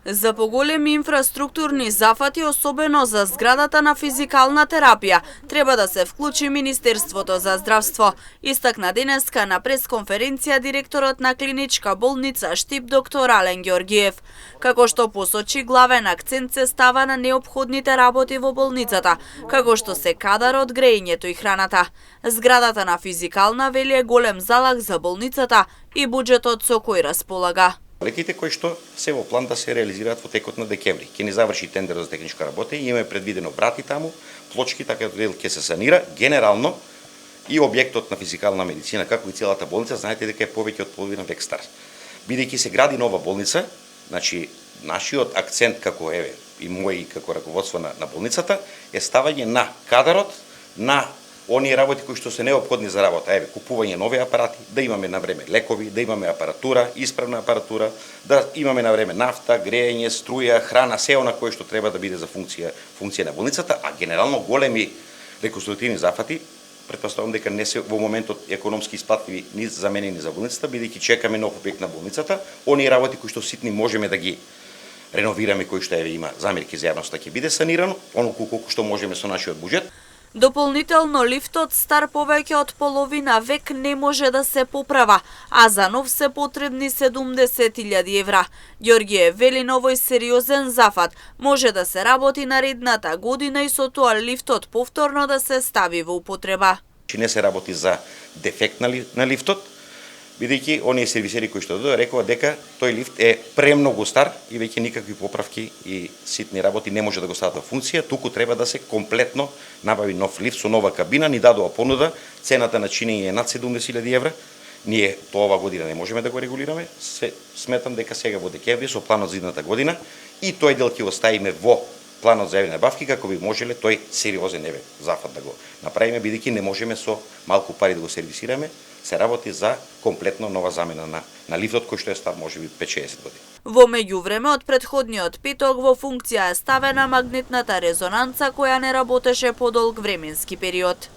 За поголеми инфраструктурни зафати, особено за зградата на физикална терапија, треба да се вклучи Министерството за здравство, истакна денеска на пресконференција директорот на клиничка болница Штип доктор Ален Ѓоргиев. Како што посочи, главен акцент се става на неопходните работи во болницата, како што се кадарот, грејењето и храната. Зградата на физикална, вели, е голем залаг за болницата и буџетот со кој располага. Леките кои што се во план да се реализираат во текот на декември. Ќе ни заврши тендер за техничка работа и имаме предвидено брати таму, плочки, така дел ќе се санира. Генерално и објектот на физикална медицина, како и целата болница, знаете дека е повеќе од половина век стар. Бидејќи се гради нова болница, значи нашиот акцент како и мој како раководство на болницата е ставање на кадарот, на оние работи кои што се неопходни за работа, купување нови апарати, да имаме на време лекови, да имаме апаратура, исправна апаратура, да имаме на време нафта, грејење, струја, храна, се она кое што треба да биде за функција на болницата, а генерално големи реконструктивни зафати, претпоставувам дека не се во моментот економски исплатливи ни за мене ни за болницата, бидејќи чекаме нов објект на болницата, оние работи кои што ситни можеме да ги реновираме, кои што има замерки за јавноста ќе биде санирано, оноку колку што можеме со нашиот буџет. Дополнително, лифтот стар повеќе од половина век не може да се поправа, а за нов се потребни 70.000 евра. Ѓоргиев вели, овој сериозен зафат може да се работи наредната година и со тоа лифтот повторно да се стави во употреба. Не се работи за дефект на лифтот, бидејќи оние сервисери кои што рекува дека тој лифт е премногу стар и веќе никакви поправки и ситни работи не може да го стават во функција, туку треба да се комплетно набави нов лифт со нова кабина, ни дадува понуда, цената на чинење е над 70.000 евра. Ние тоа ова година не можеме да го регулираме, сметам дека сега во декември со планот за идната година и тој дел ќе оставиме во планот за јавни набавки како би можеле тој сериозен зафат да го направиме, бидејќи не можеме со малку пари да го сервисираме. Се работи за комплетно нова замена на лифтот кој што е стар можеби 5-60 години. Во меѓувреме, од претходниот петок во функција е ставена магнетната резонанца која не работеше подолг временски период.